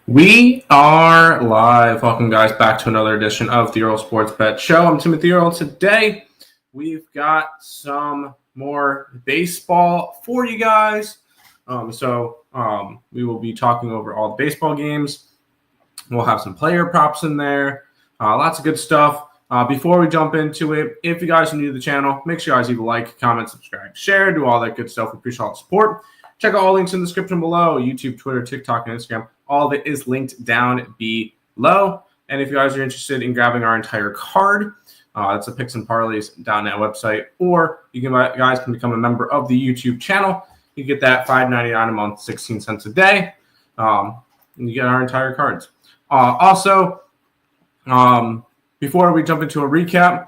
We are live. Welcome, guys, back to another edition of the Earle Sports Bet Show. I'm Timothy Earle. Today, we've got some more baseball for you guys. We will be talking over all the baseball games. We'll have some player props in there. Lots of good stuff. Before we jump into it, if you guys are new to the channel, make sure you guys leave a like, comment, subscribe, share, do all that good stuff. We appreciate all the support. Check out all links in the description below. YouTube, Twitter, TikTok, and Instagram. All of it is linked down below. And if you guys are interested in grabbing our entire card, it's a Picks and Parleys down that website. Or guys can become a member of the YouTube channel. You get that $5.99 a month, 16 cents a day. And you get our entire cards. Before we jump into a recap,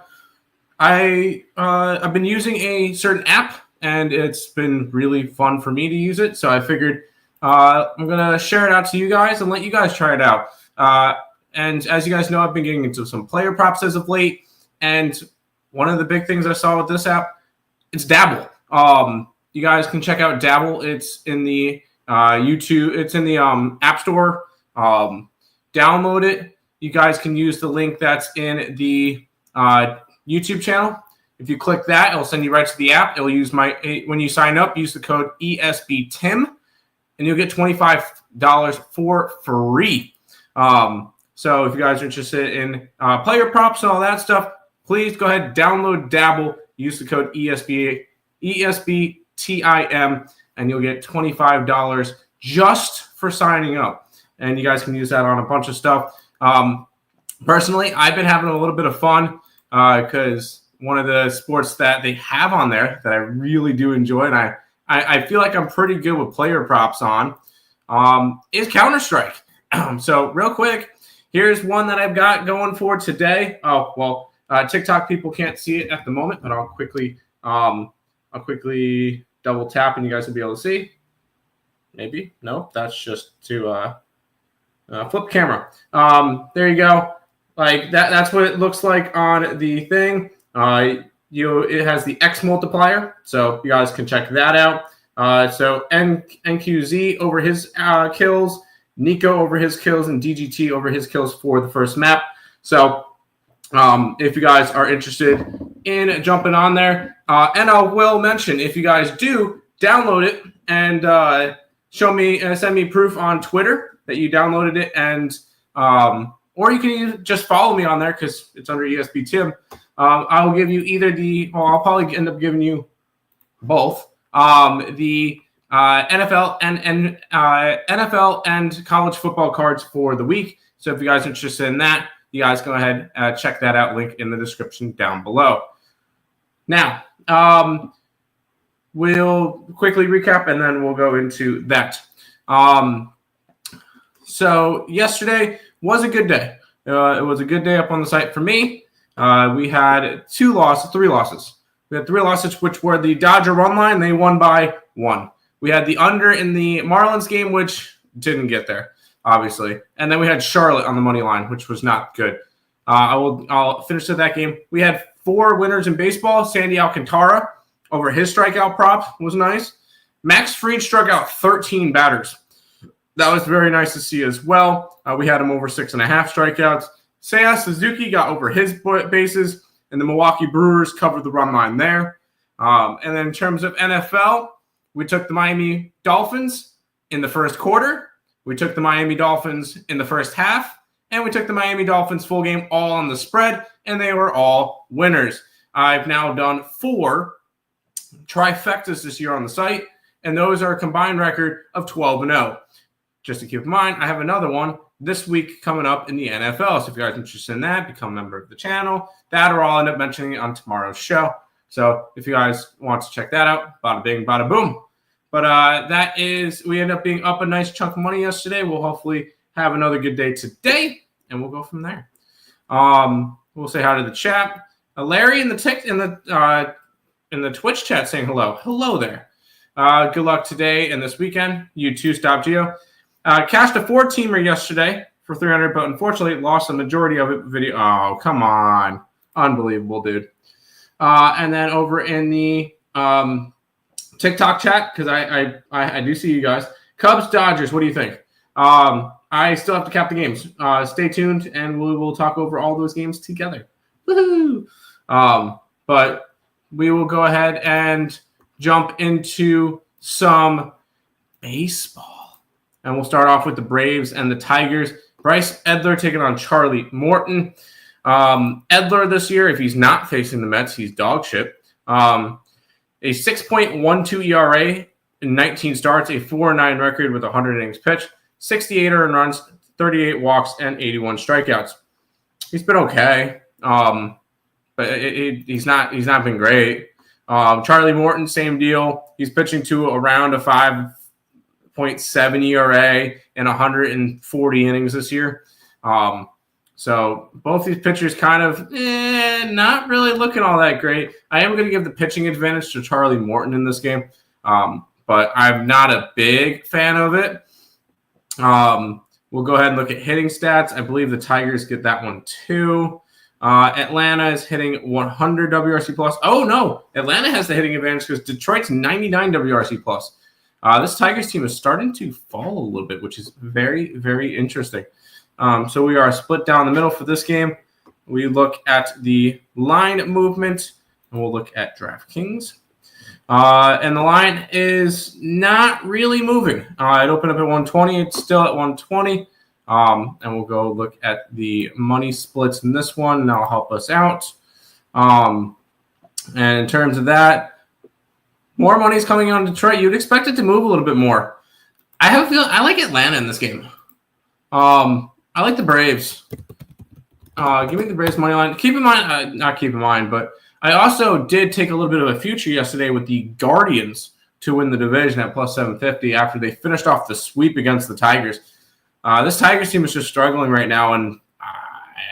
I've been using a certain app, and it's been really fun for me to use it. So I figured I'm going to share it out to you guys and let you guys try it out. And as you guys know, I've been getting into some player props as of late. And one of the big things I saw with this app, it's Dabble. You guys can check out Dabble. It's in the YouTube. It's in the App Store. Download it. You guys can use the link that's in the YouTube channel. If you click that, it'll send you right to the app. It'll use when you sign up, use the code ESBTIM, and you'll get $25 for free. So if you guys are interested in player props and all that stuff, please go ahead, download Dabble, use the code ESBTIM, and you'll get $25 just for signing up. And you guys can use that on a bunch of stuff. Personally, I've been having a little bit of fun because one of the sports that they have on there that I really do enjoy, and I feel like I'm pretty good with player props on, is Counter-Strike. So real quick, here's one that I've got going for today. TikTok people can't see it at the moment, but I'll quickly double tap and you guys will be able to see. Maybe. Nope, that's just to flip camera. There you go. Like that's what it looks like on the thing. It has the X multiplier, so you guys can check that out. So NQZ over his kills, Nico over his kills, and DGT over his kills for the first map. So if you guys are interested in jumping on there, and I will mention, if you guys do download it and send me proof on Twitter that you downloaded it, and or you can just follow me on there because it's under ESB Tim. I'll give you either I'll probably end up giving you both the NFL and college football cards for the week. So if you guys are interested in that, you guys go ahead check that out. Link in the description down below. Now we'll quickly recap and then we'll go into that. So yesterday was a good day. It was a good day up on the site for me. We had three losses. We had three losses, which were the Dodger run line. They won by 1. We had the under in the Marlins game, which didn't get there, obviously. And then we had Charlotte on the money line, which was not good. I'll finish with that game. We had 4 winners in baseball. Sandy Alcantara over his strikeout prop was nice. Max Fried struck out 13 batters. That was very nice to see as well. We had him over 6.5 strikeouts. Seiya Suzuki got over his bases, and the Milwaukee Brewers covered the run line there. And then in terms of NFL, we took the Miami Dolphins in the first quarter. We took the Miami Dolphins in the first half, and we took the Miami Dolphins full game all on the spread, and they were all winners. I've now done 4 trifectas this year on the site, and those are a combined record of 12-0. Just to keep in mind, I have another one this week coming up in the NFL. So if you guys are interested in that, become a member of the channel. That or I'll end up mentioning on tomorrow's show. So if you guys want to check that out, bada bing, bada boom. But we end up being up a nice chunk of money yesterday. We'll hopefully have another good day today, and we'll go from there. We'll say hi to the chat. Larry in the Twitch chat saying hello. Hello there. Good luck today and this weekend. You too, Stop Geo. Cashed a 4-teamer yesterday for 300, but unfortunately lost the majority of it. Oh, come on. Unbelievable, dude. And then over in the TikTok chat, because I do see you guys. Cubs, Dodgers, what do you think? I still have to cap the games. Stay tuned, and we will talk over all those games together. Woohoo! But we will go ahead and jump into some baseball. And we'll start off with the Braves and the Tigers. Bryce Edler taking on Charlie Morton. Edler this year, if he's not facing the Mets, he's dog shit. A 6.12 ERA in 19 starts, a 4.9 record with 100 innings pitched, 68 earned runs, 38 walks, and 81 strikeouts. He's been okay, but he's not been great. Charlie Morton, same deal. He's pitching to around a 5.7 ERA in 140 innings this year. So both these pitchers kind of not really looking all that great. I am going to give the pitching advantage to Charlie Morton in this game, but I'm not a big fan of it. We'll go ahead and look at hitting stats. I believe the Tigers get that one too. Atlanta is hitting 100 WRC plus. Oh no, Atlanta has the hitting advantage because Detroit's 99 WRC plus. This Tigers team is starting to fall a little bit, which is very, very interesting. So we are split down the middle for this game. We look at the line movement, and we'll look at DraftKings. And the line is not really moving. It opened up at 120. It's still at 120. And we'll go look at the money splits in this one, and that'll help us out. And in terms of that, more money's coming on Detroit. You'd expect it to move a little bit more. I have a feeling I like Atlanta in this game. I like the Braves. Give me the Braves money line. Keep in mind, but I also did take a little bit of a future yesterday with the Guardians to win the division at plus 750 after they finished off the sweep against the Tigers. This Tigers team is just struggling right now, and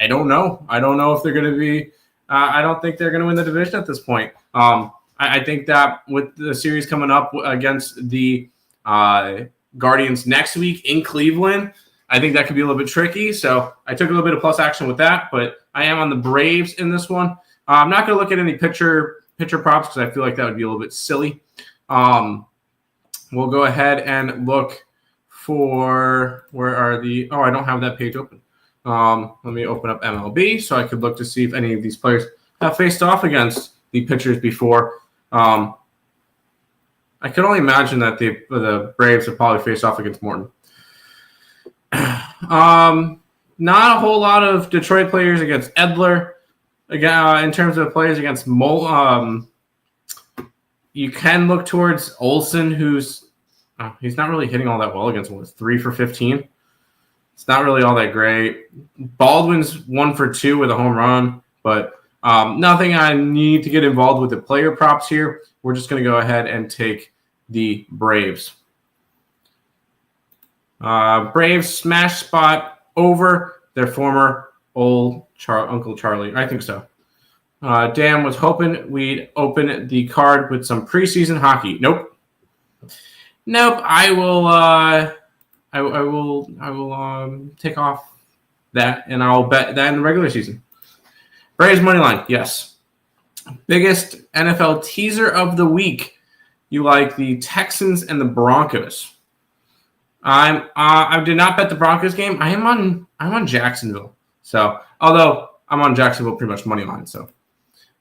I don't know. I don't know if they're going to be I don't think they're going to win the division at this point. I think that with the series coming up against the Guardians next week in Cleveland, I think that could be a little bit tricky. So I took a little bit of plus action with that, but I am on the Braves in this one. I'm not going to look at any pitcher props because I feel like that would be a little bit silly. We'll go ahead and look for I don't have that page open. Let me open up MLB so I could look to see if any of these players have faced off against the pitchers before. I could only imagine that the Braves have probably faced off against Morton. Not a whole lot of Detroit players against Edler. Again, in terms of players against you can look towards Olsen, who's he's not really hitting all that well against him. It's 3 for 15. It's not really all that great. Baldwin's 1 for 2 with a home run, but nothing I need to get involved with the player props here. We're just going to go ahead and take the Braves. Braves smash spot over their former Uncle Charlie. I think so. Dan was hoping we'd open the card with some preseason hockey. Nope. I will. I will take off that, and I'll bet that in the regular season. Braves money line, yes. Biggest NFL teaser of the week. You like the Texans and the Broncos. I did not bet the Broncos game. I'm on Jacksonville. So, although I'm on Jacksonville pretty much money line. So,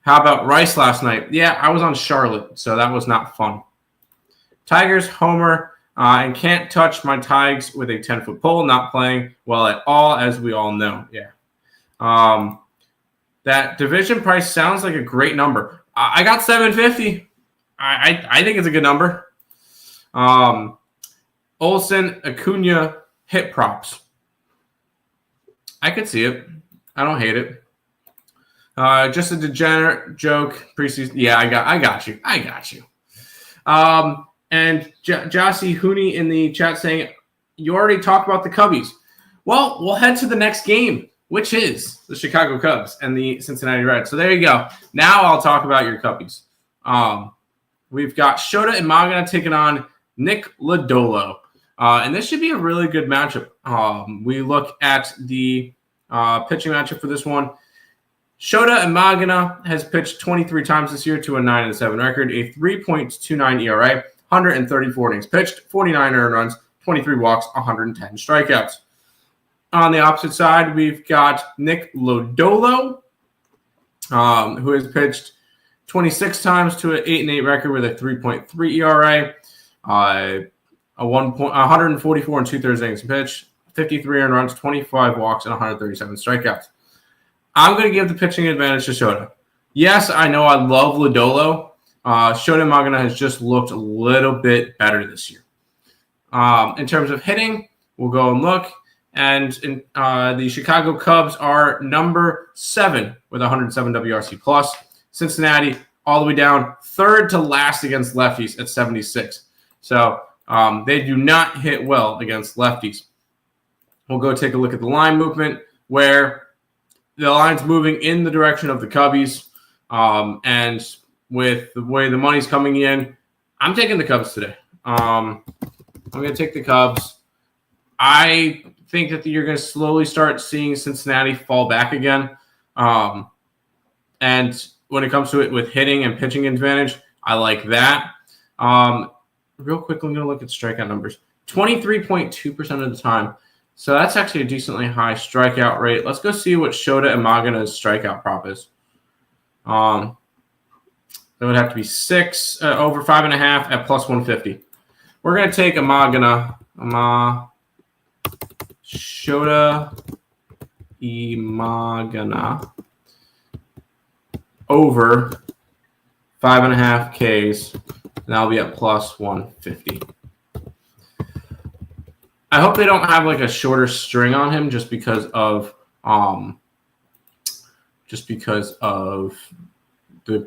how about Rice last night? Yeah, I was on Charlotte, so that was not fun. Tigers homer and can't touch my Tigers with a 10-foot pole. Not playing well at all, as we all know. Yeah. That division price sounds like a great number. I got 750. I think it's a good number. Olsen, Acuna, hit props. I could see it. I don't hate it. Just a degenerate joke. Preseason. Yeah, I got you. And Jossie Hooney in the chat saying, you already talked about the Cubbies. Well, we'll head to the next game, which is the Chicago Cubs and the Cincinnati Reds. So there you go. Now I'll talk about your Cubbies. We've got Shota Imagina taking on Nick Lodolo. And this should be a really good matchup. We look at the pitching matchup for this one. Shota Imagina has pitched 23 times this year to a 9-7 record, a 3.29 ERA, 134 innings pitched, 49 earned runs, 23 walks, 110 strikeouts. On the opposite side, we've got Nick Lodolo, who has pitched 26 times to an 8-8 record with a 3.3 ERA, a 144 and 2/3 innings pitch, 53 earned runs, 25 walks, and 137 strikeouts. I'm going to give the pitching advantage to Shota. Yes, I know I love Lodolo. Shota Magana has just looked a little bit better this year. In terms of hitting, we'll go and look. And the Chicago Cubs are number 7 with 107 WRC plus. Cincinnati all the way down, third to last against lefties at 76. So they do not hit well against lefties. We'll go take a look at the line movement, where the line's moving in the direction of the Cubbies. And with the way the money's coming in, I'm taking the Cubs today. I'm going to take the Cubs. I think that you're going to slowly start seeing Cincinnati fall back again. And when it comes to it with hitting and pitching advantage, I like that. Real quick, I'm going to look at strikeout numbers. 23.2% of the time. So that's actually a decently high strikeout rate. Let's go see what Shota and Magana's strikeout prop is. That would have to be 6 over 5.5 at plus 150. We're going to take a Magana. Shota Imagana over 5.5 Ks, and that'll be at plus 150. I hope they don't have like a shorter string on him just because of the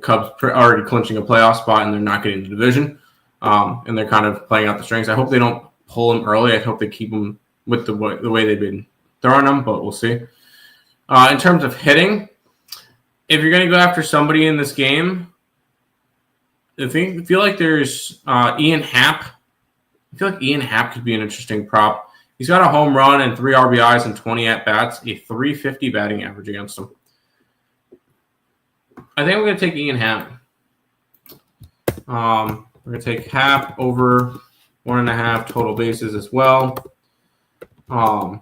Cubs already clinching a playoff spot and they're not getting the division, and they're kind of playing out the strings. I hope they don't pull him early. I hope they keep him with the way they've been throwing him, but we'll see. In terms of hitting, if you're going to go after somebody in this game, I feel like there's Ian Happ. I feel like Ian Happ could be an interesting prop. He's got a home run and 3 RBIs and 20 at-bats, a 350 batting average against him. I think we're going to take Ian Happ. We're going to take Happ over 1.5 total bases as well. And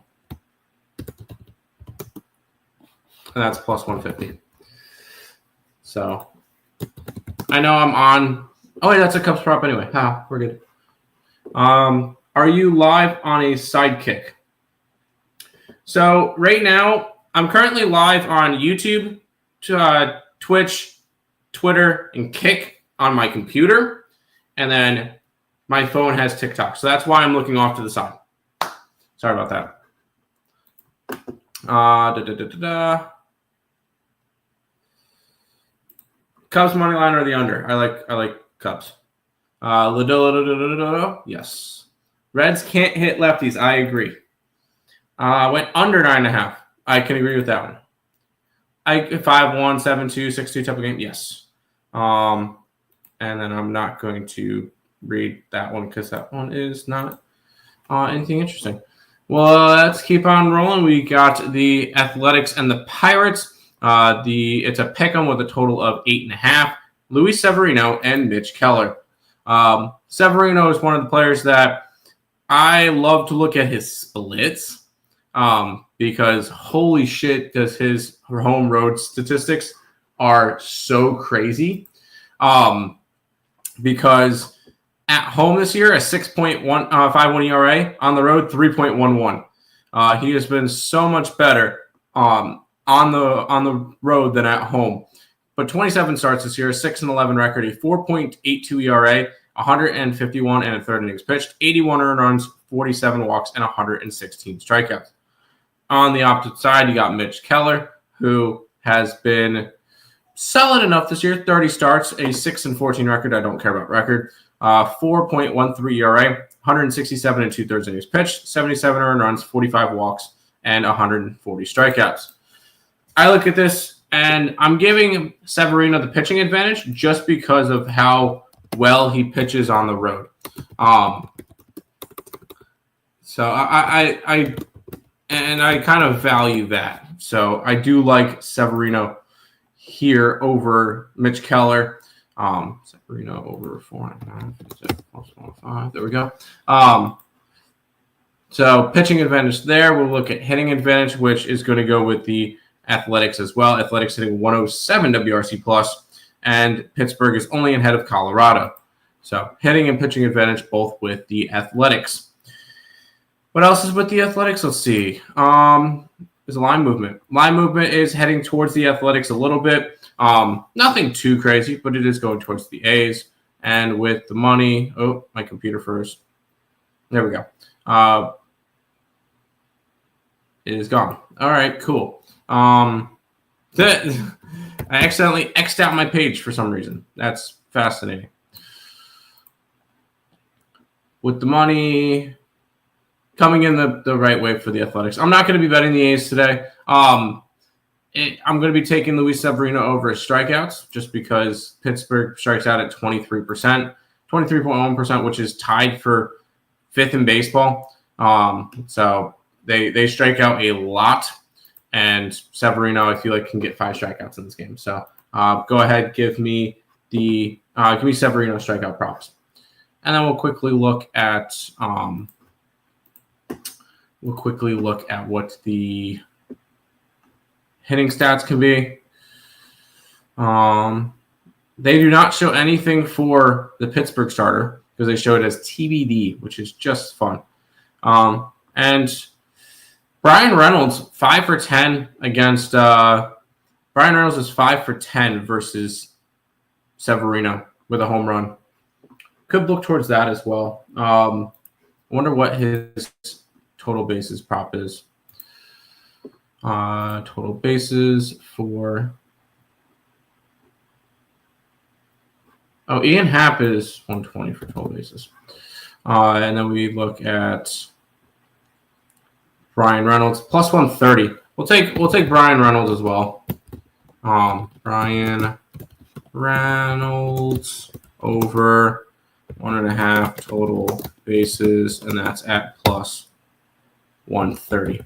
that's plus 150. So I know I'm on. Oh, wait, that's a Cubs prop anyway. We're good. Are you live on a Sidekick? So right now, I'm currently live on YouTube, Twitch, Twitter, and Kick on my computer. And then my phone has TikTok. So that's why I'm looking off to the side. Sorry about that. Cubs money line or the under? I like Cubs. Yes. Reds can't hit lefties. I agree. Went under 9.5. I can agree with that one. 5-1, 7-2, 6-2 type of game. Yes. And then I'm not going to read that one because that one is not anything interesting. Well, let's keep on rolling. We got the Athletics and the Pirates. It's a pick'em with a total of 8.5. Luis Severino and Mitch Keller. Severino is one of the players that I love to look at his splits because holy shit, does his home road statistics are so crazy. Because at home this year, a 6.51 ERA. On the road, 3.11. He has been so much better on the road than at home. But 27 starts this year, 6-11 record, a 4.82 ERA, 151 and a third innings pitched, 81 earned runs, 47 walks, and 116 strikeouts. On the opposite side, you got Mitch Keller, who has been solid enough this year. 30 starts, a 6-14 record. I don't care about record. 4.13 ERA, 167 and 2/3 innings pitched, 77 earned runs, 45 walks, and 140 strikeouts. I look at this, and I'm giving Severino the pitching advantage just because of how well he pitches on the road. So I kind of value that. So I do like Severino here over Mitch Keller. Severino over 4.5. Plus 1.5. There we go. So pitching advantage there. We'll look at hitting advantage, which is going to go with the Athletics as well. Athletics hitting 107 WRC plus, and Pittsburgh is only ahead of Colorado. So hitting and pitching advantage both with the Athletics. What else is with the Athletics? Let's see. There's a line movement. Line movement is heading towards the Athletics a little bit. Nothing too crazy, but it is going towards the A's. And with the money, my computer froze. There we go. It is gone. All right, cool. I accidentally X'd out my page for some reason. That's fascinating. With the money coming in the right way for the Athletics. I'm not going to be betting the A's today. I'm going to be taking Luis Severino over strikeouts just because Pittsburgh strikes out at 23%, 23.1%, which is tied for fifth in baseball. So they strike out a lot, and Severino, I feel like, can get 5 strikeouts in this game. So go ahead, give me Severino strikeout props, and then we'll quickly look at what the hitting stats can be. They do not show anything for the Pittsburgh starter because they show it as TBD, which is just fun. And Brian Reynolds, 5 for 10 against Brian Reynolds is 5 for 10 versus Severino with a home run. Could look towards that as well. I wonder what his total bases prop is. Total bases for Ian Happ is 120 for total bases. And then we look at Brian Reynolds plus 130. We'll take Brian Reynolds as well. Brian Reynolds over 1.5 total bases, and that's at plus 130.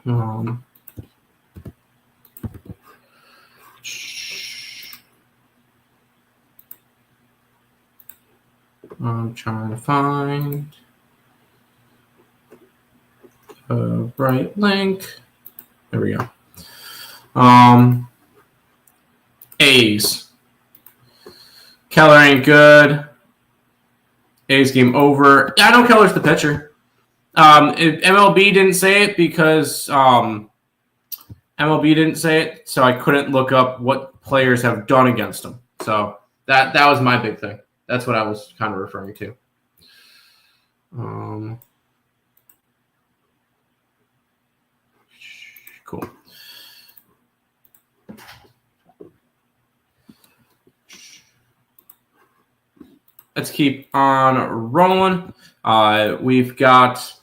I'm trying to find a bright link. There we go. A's. Keller ain't good. A's game over. Yeah, I know Keller's the pitcher. MLB didn't say it because MLB didn't say it, so I couldn't look up what players have done against him. So that was my big thing. That's what I was kind of referring to. Cool. Let's keep on rolling. We've got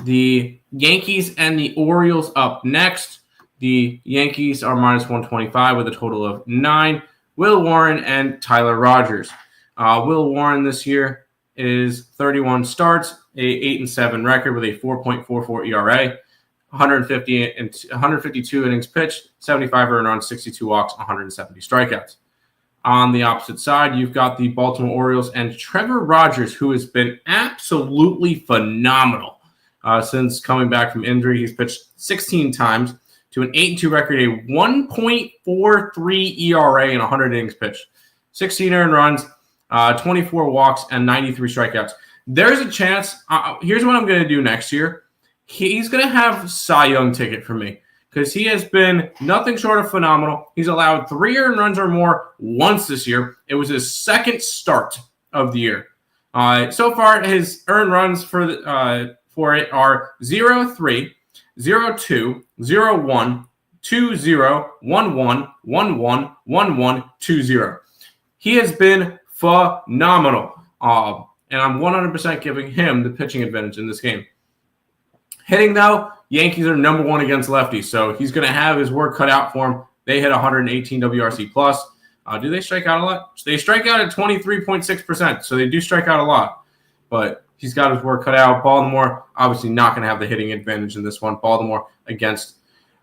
the Yankees and the Orioles up next. The Yankees are minus 125 with a total of 9. Will Warren and Tyler Rogers. Will Warren this year is 31 starts, a 8-7 record with a 4.44 ERA, 152 innings pitched, 75 earned runs, 62 walks, 170 strikeouts. On the opposite side, you've got the Baltimore Orioles and Trevor Rogers, who has been absolutely phenomenal since coming back from injury. He's pitched 16 times to an 8-2 record, a 1.43 ERA and 100 innings pitched, 16 earned runs, 24 walks, and 93 strikeouts. There's a chance. Here's what I'm going to do next year. He's going to have Cy Young ticket for me because he has been nothing short of phenomenal. He's allowed 3 earned runs or more once this year. It was his second start of the year. So far, his earned runs for it are 0-3, 0-2, 0-1, 2-0, 1-1, 1-1, 1-1, 2-0. He has been phenomenal. And I'm 100% giving him the pitching advantage in this game. Hitting, though, Yankees are number 1 against lefties, so he's going to have his work cut out for him. They hit 118 WRC+. Do they strike out a lot? They strike out at 23.6%, so they do strike out a lot. But he's got his work cut out. Baltimore, obviously not going to have the hitting advantage in this one. Baltimore against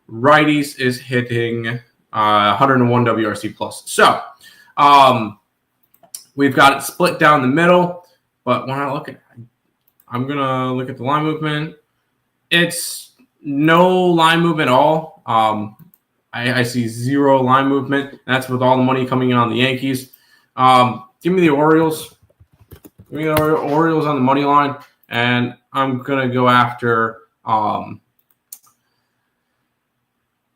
righties is hitting 101 WRC+. So we've got it split down the middle. But when I look at I'm going to look at the line movement. It's no line movement at all. I see zero line movement. That's with all the money coming in on the Yankees. Give me the Orioles. Give me the Orioles on the money line. And I'm going to go after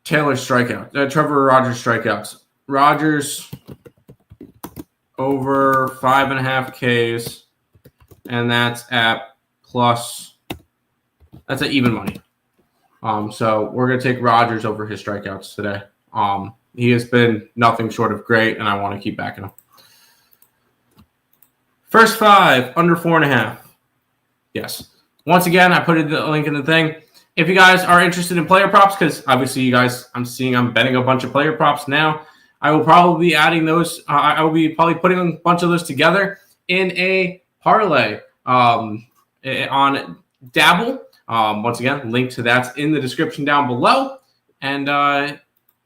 Taylor's strikeout. Trevor Rogers strikeouts. Rogers over 5.5 Ks. And that's at plus. That's at even money. So we're going to take Rogers over his strikeouts today. He has been nothing short of great, and I want to keep backing him. First 5, under 4.5. Yes. Once again, I put the link in the thing. If you guys are interested in player props, because obviously you guys, I'm betting a bunch of player props now. I will probably be adding those. I will be probably putting a bunch of those together in a parlay on Dabble. Once again, link to that's in the description down below, and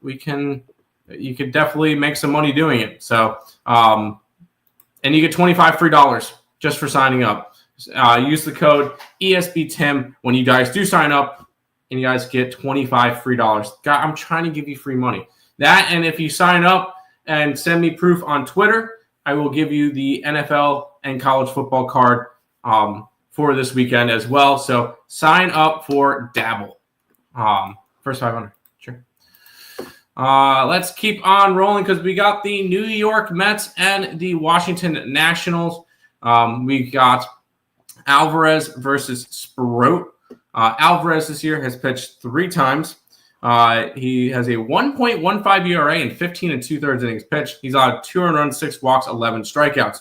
you could definitely make some money doing it. So, and you get $25 free just for signing up. Use the code ESBTIM when you guys do sign up, and you guys get $25 free. God, I'm trying to give you free money. That, and if you sign up and send me proof on Twitter, I will give you the NFL and college football card for this weekend as well. So sign up for Dabble. First 500. Sure. Let's keep on rolling because we got the New York Mets and the Washington Nationals. We got Alvarez versus Sproat. Alvarez this year has pitched 3 times. He has a 1.15 ERA and 15 2/3 innings pitched. He's allowed 2 earned runs, 6 walks, 11 strikeouts.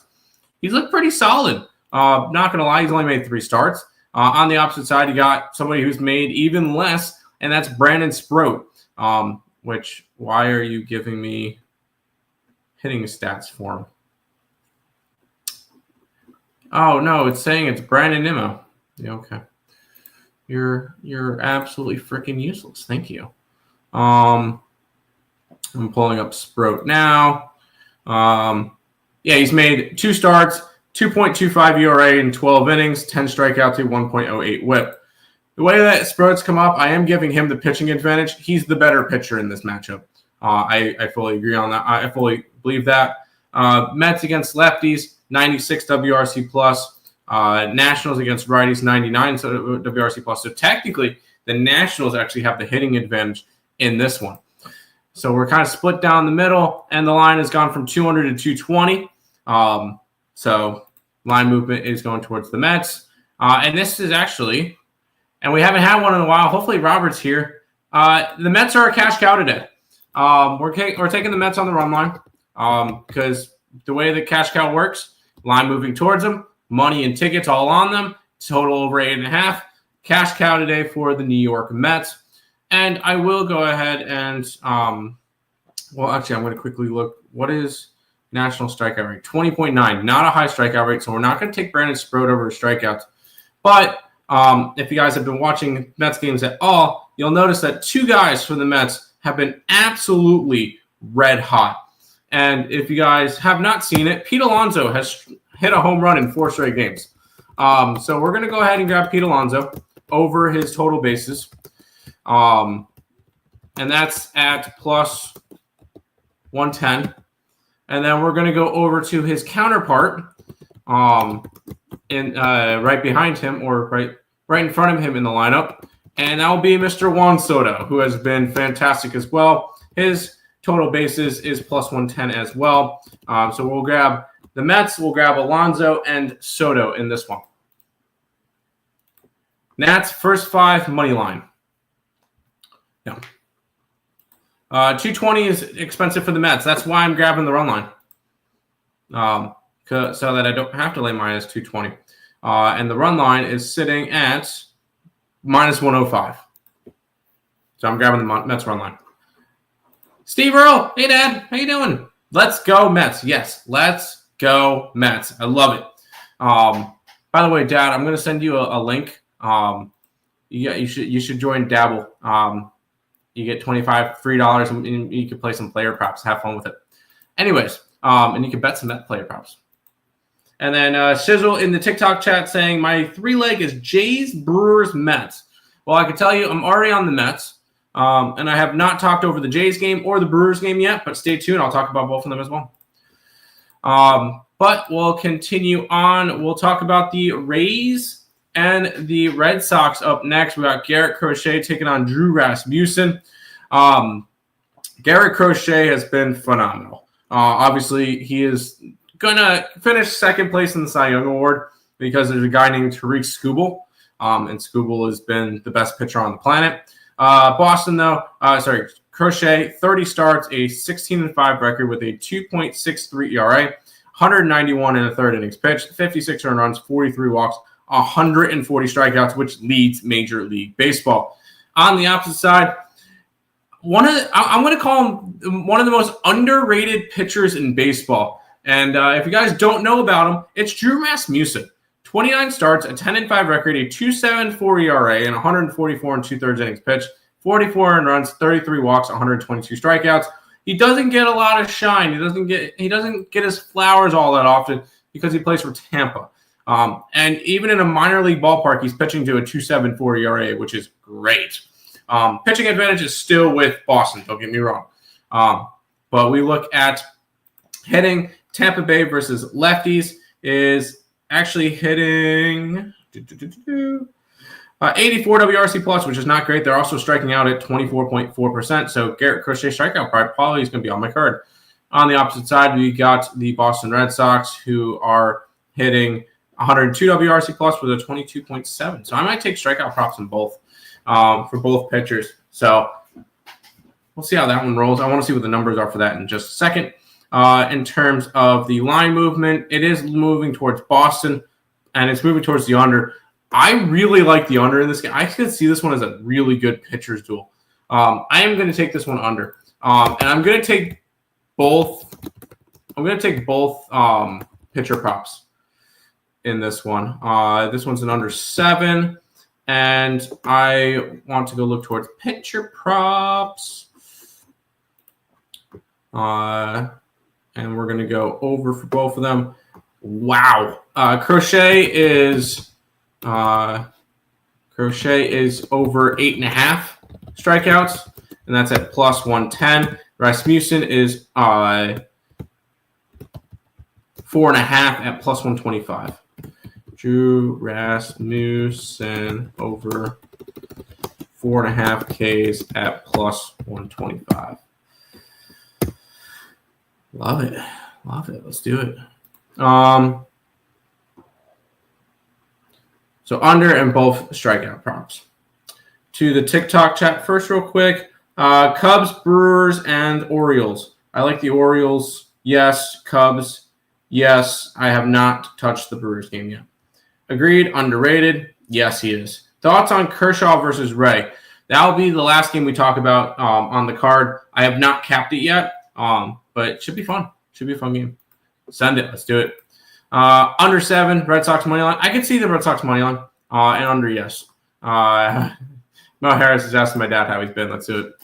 He's looked pretty solid. Not going to lie, he's only made 3 starts. On the opposite side, you got somebody who's made even less, and that's Brandon Sproat. Which, why are you giving me hitting stats for him? Oh, no, it's saying it's Brandon Nimmo. Yeah, okay. You're absolutely freaking useless. Thank you. I'm pulling up Sproat now. Yeah, he's made 2 starts, 2.25 ERA in 12 innings, 10 strikeouts to 1.08 WHIP. The way that Sproat's come up, I am giving him the pitching advantage. He's the better pitcher in this matchup. I fully agree on that. I fully believe that. Mets against lefties, 96 WRC plus. Nationals against righties, 99 WRC plus. So technically, the Nationals actually have the hitting advantage in this one. So we're kind of split down the middle, and the line has gone from 200 to 220. So line movement is going towards the Mets. And this is actually, and we haven't had one in a while. Hopefully Robert's here. The Mets are a cash cow today. We're taking the Mets on the run line because the way the cash cow works, line moving towards them, money and tickets all on them, total over 8.5. Cash cow today for the New York Mets. And I will go ahead and, well, actually, I'm going to quickly look. What is national strikeout rate? 20.9. Not a high strikeout rate, so we're not going to take Brandon Sproat over strikeouts. But if you guys have been watching Mets games at all, you'll notice that 2 guys from the Mets have been absolutely red hot. And if you guys have not seen it, Pete Alonso has hit a home run in 4 straight games. So we're going to go ahead and grab Pete Alonso over his total bases. And that's at plus 110. And then we're going to go over to his counterpart right behind him, or right in front of him in the lineup. And that will be Mr. Juan Soto, who has been fantastic as well. His total bases is plus 110 as well. So we'll grab the Mets, we'll grab Alonso and Soto in this one. Nats first 5 money line. No. 220 is expensive for the Mets. That's why I'm grabbing the run line. So that I don't have to lay minus 220. And the run line is sitting at minus 105. So I'm grabbing the Mets run line. Steve Earle, hey Dad, how you doing? Let's go Mets. Yes, let's go Mets. I love it. By the way, Dad, I'm going to send you a link. You should join Dabble. You get $25 free and you can play some player props. Have fun with it. Anyways, and you can bet some Met player props. And then Sizzle in the TikTok chat saying, my 3-leg is Jays, Brewers, Mets. Well, I can tell you I'm already on the Mets. And I have not talked over the Jays game or the Brewers game yet, but stay tuned. I'll talk about both of them as well. But we'll continue on. We'll talk about the Rays and the Red Sox up next. We got Garrett Crochet taking on Drew Rasmussen. Garrett Crochet has been phenomenal. Obviously, he is going to finish second place in the Cy Young Award because there's a guy named Tariq Skubal, and Skubal has been the best pitcher on the planet. Boston, though, Crochet, 30 starts, a 16-5 record with a 2.63 ERA, 191 in the third innings pitched, 56 earned runs, 43 walks, 140 strikeouts, which leads Major League Baseball. On the opposite side, I'm going to call him one of the most underrated pitchers in baseball. And if you guys don't know about him, it's Drew Rasmussen. 29 starts, a 10-5 record, a 2.74 ERA, and 144 and 2/3 innings pitched, 44 earned runs, 33 walks, 122 strikeouts. He doesn't get a lot of shine. He doesn't get his flowers all that often because he plays for Tampa. And even in a minor league ballpark, he's pitching to a 2.74 ERA, which is great. Pitching advantage is still with Boston, don't get me wrong. But we look at hitting. Tampa Bay versus lefties is actually hitting 84 WRC plus, which is not great. They're also striking out at 24.4%. So Garrett Crochet strikeout probably is going to be on my card. On the opposite side, we got the Boston Red Sox, who are hitting 102 WRC plus with a 22.7. So I might take strikeout props in both for both pitchers. So we'll see how that one rolls. I want to see what the numbers are for that in just a second. In terms of the line movement, it is moving towards Boston, and it's moving towards the under. I really like the under in this game. I can see this one as a really good pitcher's duel. I am going to take this one under, and I'm going to take both. I'm going to take both pitcher props in this one. This one's an under 7, and I want to go look towards pitcher props. And we're going to go over for both of them. Wow. Crochet is over 8.5 strikeouts, and that's at plus 110. Rasmussen is 4.5 at plus 125. Drew Rasmussen over 4.5 Ks at plus 125. Love it. Let's do it. So under and both strikeout props. To the TikTok chat first real quick. Cubs, Brewers, and Orioles. I like the Orioles. Yes. Cubs. Yes. I have not touched the Brewers game yet. Agreed. Underrated. Yes, he is. Thoughts on Kershaw versus Ray. That will be the last game we talk about on the card. I have not capped it yet. But it should be fun. Should be a fun game. Send it. Let's do it. Under 7, Red Sox money line. I can see the Red Sox money line. And under, yes. Mo Harris is asking my dad how he's been. Let's do it.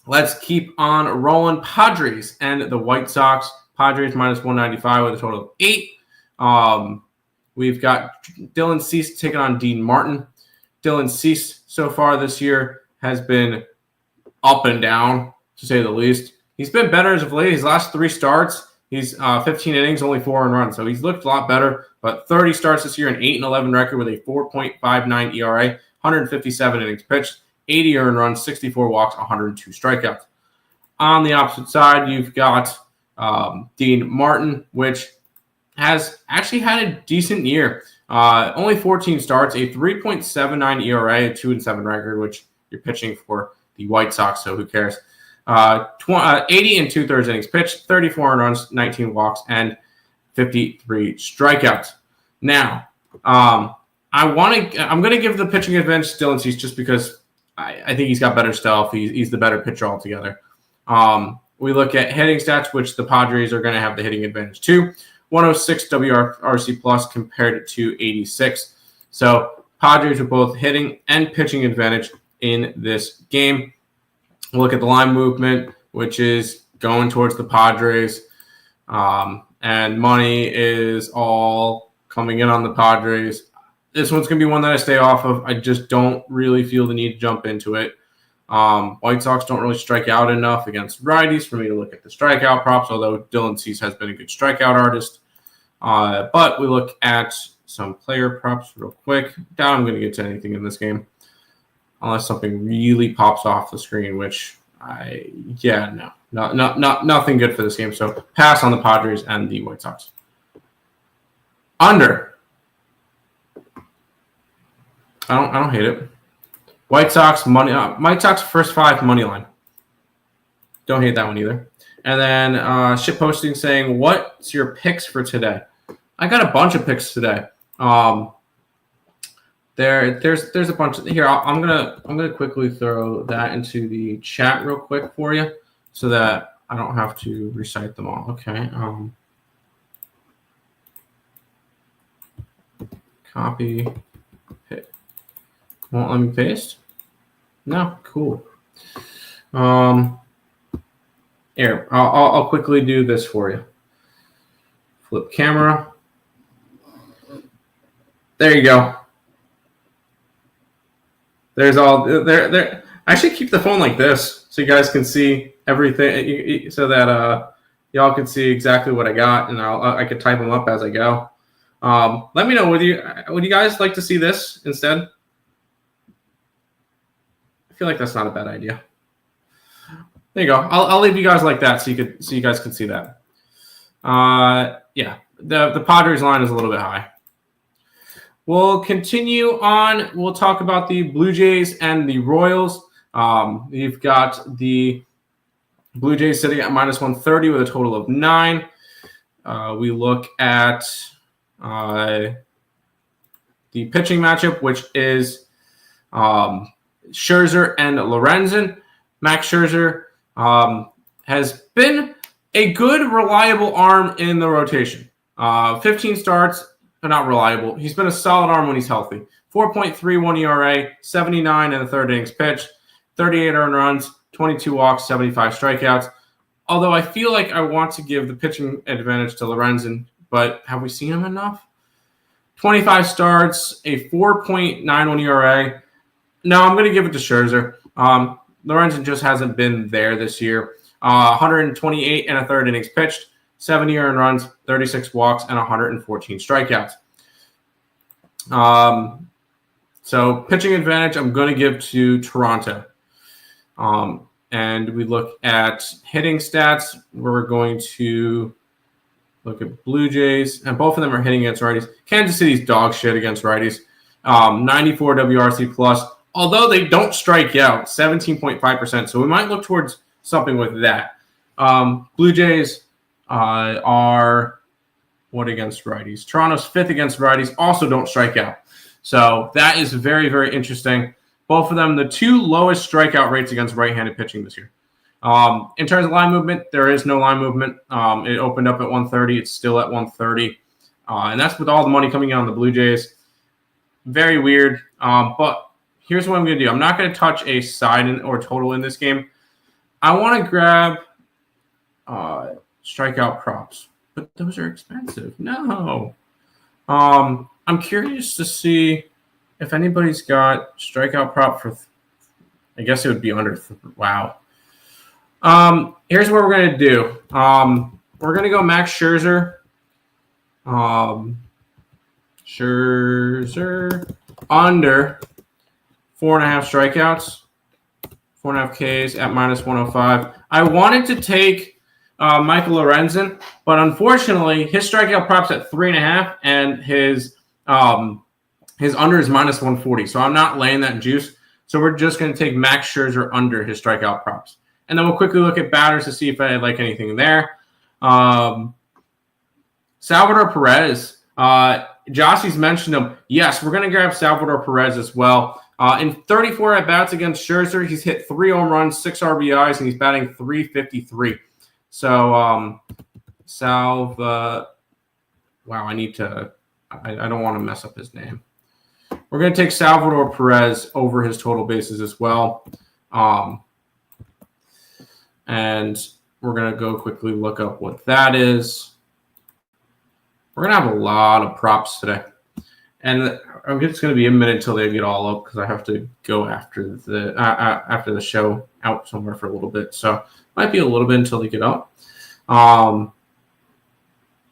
Let's keep on rolling. Padres and the White Sox. Padres minus 195 with a total of 8. We've got Dylan Cease taking on Dean Martin. Dylan Cease so far this year has been up and down, to say the least. He's been better as of late. His last 3 starts, he's 15 innings, only 4 earned runs. So he's looked a lot better. But 30 starts this year, an 8-11 record with a 4.59 ERA, 157 innings pitched, 80 earned runs, 64 walks, 102 strikeouts. On the opposite side, you've got Dean Martin, which has actually had a decent year. Only 14 starts, a 3.79 ERA, a 2-7 record, which you're pitching for the White Sox, so who cares? 80 and 2/3 innings pitched, 34 earned runs, 19 walks, and 53 strikeouts. Now, I'm going to give the pitching advantage to Dylan Cease just because I think he's got better stuff. He's the better pitcher altogether. We look at hitting stats, which the Padres are going to have the hitting advantage too. 106 WRC plus compared to 86. So Padres are both hitting and pitching advantage in this game. We'll look at the line movement, which is going towards the Padres. And money is all coming in on the Padres. This one's going to be one that I stay off of. I just don't really feel the need to jump into it. White Sox don't really strike out enough against righties for me to look at the strikeout props, although Dylan Cease has been a good strikeout artist. But we look at some player props real quick. Doubt I'm going to get to anything in this game unless something really pops off the screen, which nothing good for this game. So pass on the Padres and the White Sox. Under. I don't hate it. White Sox money. White Sox first 5 money line. Don't hate that one either. And then shit posting saying, "What's your picks for today?" I got a bunch of picks today. There's a bunch here. I'm gonna quickly throw that into the chat real quick for you, so that I don't have to recite them all. Okay. Copy. Won't let me paste? No, cool. Here, I'll quickly do this for you. Flip camera. There you go. There's all there. I should keep the phone like this so you guys can see everything, so that y'all can see exactly what I got, and I could type them up as I go. Let me know would you guys like to see this instead? I feel like that's not a bad idea. There you go. I'll leave you guys like that so you guys can see that. Yeah, the Padres line is a little bit high. We'll continue on. We'll talk about the Blue Jays and the Royals. You've got the Blue Jays sitting at -130 with a total of 9. We look at the pitching matchup, which is Scherzer and Lorenzen. Max Scherzer has been a good, reliable arm in the rotation. 15 starts, but not reliable. He's been a solid arm when he's healthy. 4.31 ERA, 79 in the third innings pitched, 38 earned runs, 22 walks, 75 strikeouts. Although I feel like I want to give the pitching advantage to Lorenzen, but have we seen him enough? 25 starts, a 4.91 ERA. No, I'm going to give it to Scherzer. Lorenzen just hasn't been there this year. 128 and a third innings pitched, 70 earned runs, 36 walks, and 114 strikeouts. So pitching advantage, I'm going to give to Toronto. And we look at hitting stats. We're going to look at Blue Jays, and both of them are hitting against righties. Kansas City's dog shit against righties. 94 WRC plus, although they don't strike out, 17.5%. So we might look towards something with that. Blue Jays are what against righties? Toronto's 5th against righties, also don't strike out. So that is very, very interesting. Both of them, the 2 lowest strikeout rates against right-handed pitching this year. In terms of line movement, there is no line movement. It opened up at 130. It's still at 130. And that's with all the money coming in on the Blue Jays. Very weird. But here's what I'm going to do. I'm not going to touch a side or total in this game. I want to grab strikeout props, but those are expensive. No. I'm curious to see if anybody's got strikeout prop for, I guess it would be under, wow. Here's what we're going to do. We're going to go Max Scherzer. Scherzer under 4.5 strikeouts, 4.5 Ks at -105. I wanted to take Michael Lorenzen, but unfortunately, his strikeout props at 3.5, and his under is -140. So I'm not laying that juice. So we're just going to take Max Scherzer under his strikeout props, and then we'll quickly look at batters to see if I like anything there. Salvador Perez. Jossie's mentioned him. Yes, we're going to grab Salvador Perez as well. In 34 at-bats against Scherzer, he's hit 3 home runs, 6 RBIs, and he's batting .353. So, wow, I don't want to mess up his name. We're going to take Salvador Perez over his total bases as well. And we're going to go quickly look up what that is. We're going to have a lot of props today. And I guess it's going to be a minute until they get all up because I have to go after the show out somewhere for a little bit. So it might be a little bit until they get up.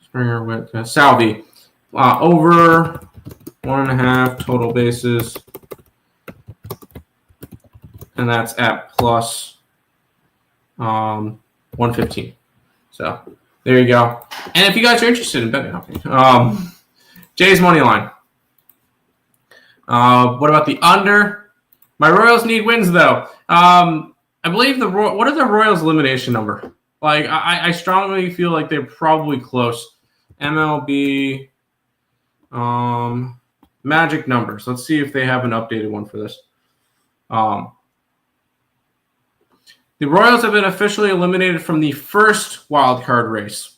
Springer with Salvi. Over 1.5 total bases. And that's at plus 115. So there you go. And if you guys are interested in betting on me, Jay's money line. What about the under? My Royals need wins though. I believe what are the Royals' elimination number? Like I strongly feel like they're probably close. MLB magic numbers. Let's see if they have an updated one for this. The Royals have been officially eliminated from the first wild card race.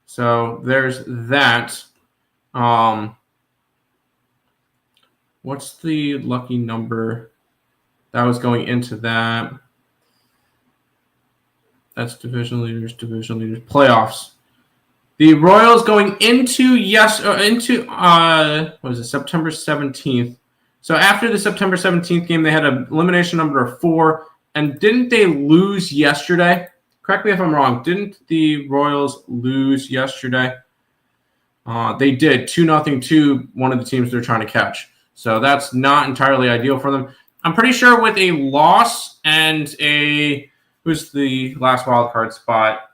So there's that. What's the lucky number that was going into that? That's division leaders, playoffs. The Royals going into September 17th. So after the September 17th game, they had an elimination number of 4. And didn't they lose yesterday? Correct me if I'm wrong. Didn't the Royals lose yesterday? They did 2-0 to one of the teams they're trying to catch. So that's not entirely ideal for them. I'm pretty sure with a loss and who's the last wild card spot?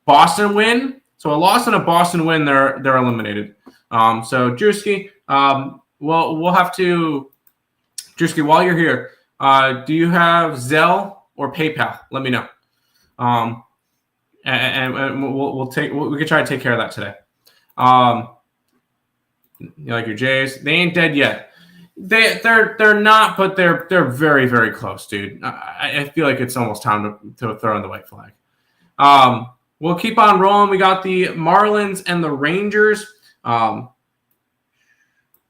Boston win. So a loss and a Boston win, they're eliminated. So Drewski, we'll have to Drewski, while you're here, do you have Zelle or PayPal? Let me know. And we can try to take care of that today. You like your Jays? They ain't dead yet. They're not, but they're very, very close, dude. I feel like it's almost time to throw in the white flag. We'll keep on rolling. We got the Marlins and the Rangers. There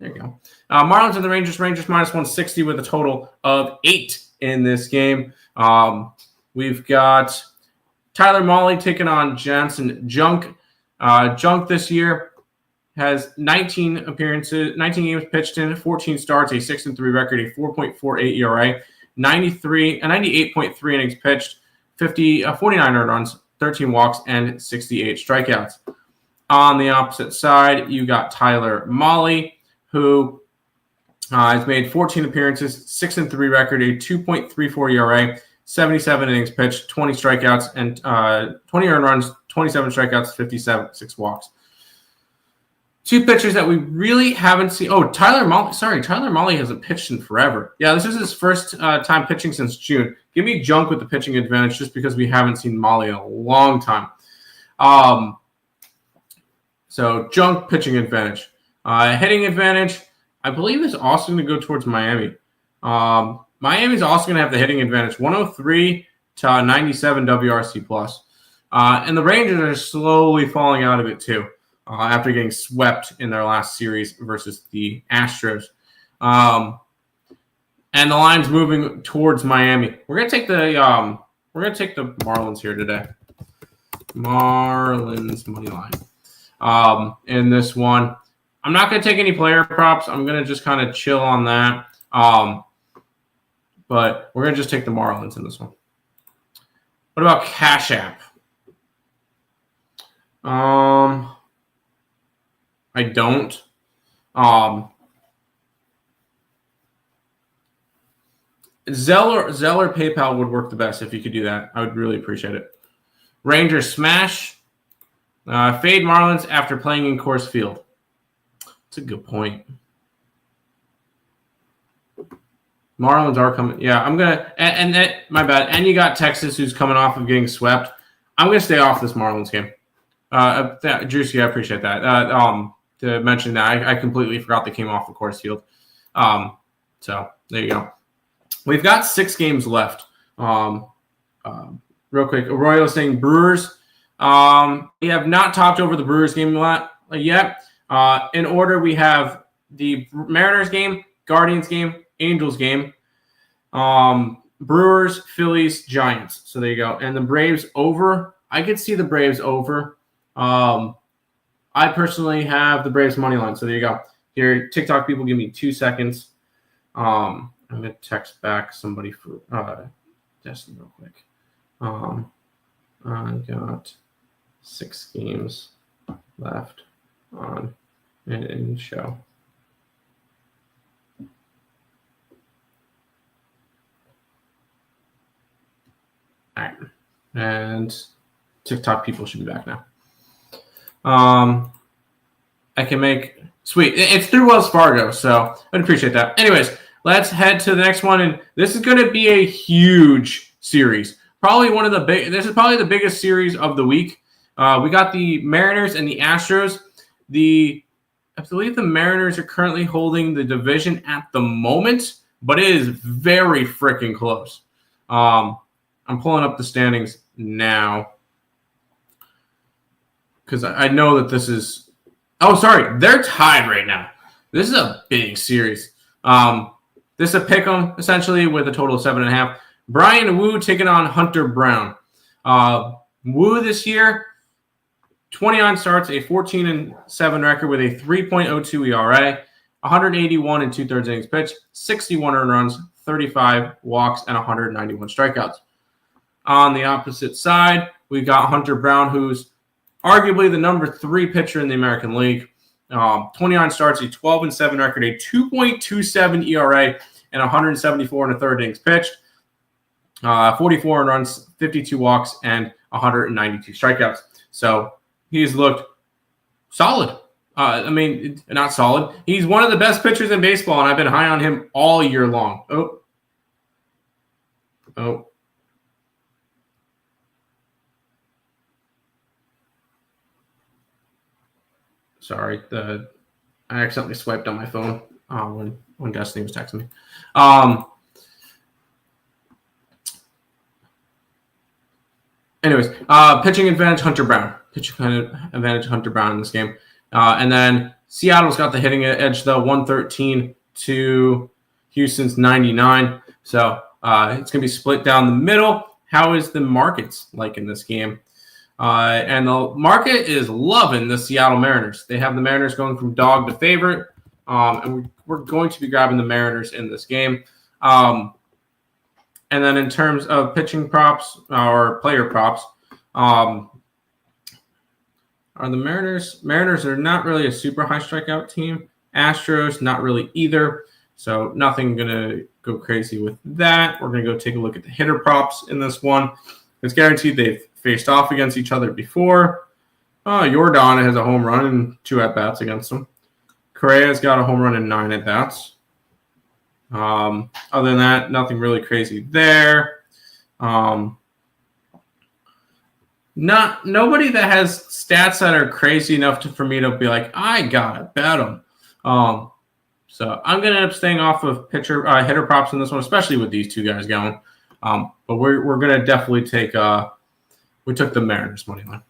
you go. Marlins and the Rangers. Rangers minus 160 with a total of 8 in this game. We've got Tyler Mahle taking on Jansen Junk. Junk this year has 19 appearances, 19 games pitched in, 14 starts, a 6-3 record, a 4.48 ERA, 98.3 innings pitched, 49 earned runs, 13 walks, and 68 strikeouts. On the opposite side, you got Tyler Mahle, who has made 14 appearances, 6-3 record, a 2.34 ERA, 77 innings pitched, 20 strikeouts, and 20 earned runs, 27 strikeouts, 6 walks. Two pitchers that we really haven't seen. Oh, Tyler Mahle. Sorry, Tyler Mahle hasn't pitched in forever. Yeah, this is his first time pitching since June. Give me Junk with the pitching advantage just because we haven't seen Mahle in a long time. So Junk pitching advantage. Hitting advantage, I believe, is also going to go towards Miami. Miami's also going to have the hitting advantage, 103 to 97 WRC plus. And the Rangers are slowly falling out of it too. After getting swept in their last series versus the Astros. And the line's moving towards Miami. We're gonna take the Marlins here today. Marlins money line. In this one. I'm not gonna take any player props. I'm gonna just kind of chill on that. But we're gonna just take the Marlins in this one. What about Cash App? I don't. Zelle or PayPal would work the best if you could do that. I would really appreciate it. Rangers smash. Fade Marlins after playing in Coors Field. That's a good point. Marlins are coming. Yeah, I'm going to – and my bad. And you got Texas who's coming off of getting swept. I'm going to stay off this Marlins game. Juicy, I appreciate that. To mention that, I completely forgot they came off the Coors Field. So there you go. We've got 6 games left. Real quick, Royals saying Brewers. We have not talked over the Brewers game yet. In order, we have the Mariners game, Guardians game, Angels game. Brewers, Phillies, Giants. So there you go. And the Braves over. I could see the Braves over. I personally have the Braves money line. So there you go. Here, TikTok people, give me 2 seconds. I'm going to text back somebody for Destiny real quick. I got 6 games left on in show. All right. And TikTok people should be back now. I can make sweet. It's through Wells Fargo, so I'd appreciate that. Anyways, let's head to the next one, and this is going to be a huge series. Probably one of the big. This is probably the biggest series of the week. We got the Mariners and the Astros. I believe the Mariners are currently holding the division at the moment, but it is very freaking close. I'm pulling up the standings now because I know that this is. Oh, sorry, they're tied right now. This is a big series. This is a pick'em essentially with a total of 7.5. Brian Wu taking on Hunter Brown. Wu this year, 29 starts, a 14-7 record with a 3.02 ERA, 181 and 2/3 innings pitched, 61 earned runs, 35 walks, and 191 strikeouts. On the opposite side, we got Hunter Brown, who's arguably the number 3 pitcher in the American League. 29 starts, a 12-7 record, a 2.27 ERA, and 174 and 1/3 innings pitched. 44 earned runs, 52 walks, and 192 strikeouts. So he's looked solid. I mean, not solid. He's one of the best pitchers in baseball, and I've been high on him all year long. Oh. Sorry, I accidentally swiped on my phone when Destiny was texting me. Anyways, pitching advantage Hunter Brown. Pitching advantage Hunter Brown in this game. And then Seattle's got the hitting edge, though, 113 to Houston's 99. So it's going to be split down the middle. How is the markets like in this game? And the market is loving the Seattle Mariners. They have the Mariners going from dog to favorite. And we're going to be grabbing the Mariners in this game. And then in terms of pitching props or player props, are the Mariners are not really a super high strikeout team. Astros, not really either. So nothing going to go crazy with that. We're going to go take a look at the hitter props in this one. It's guaranteed they've faced off against each other before. Jordan has a home run and 2 at-bats against them. Correa's got a home run and 9 at-bats. Other than that, nothing really crazy there. Nobody that has stats that are crazy enough for me to be like, I gotta bet them. So I'm gonna end up staying off of hitter props in this one, especially with these 2 guys going. But we're gonna definitely take. We took the Mariners money line.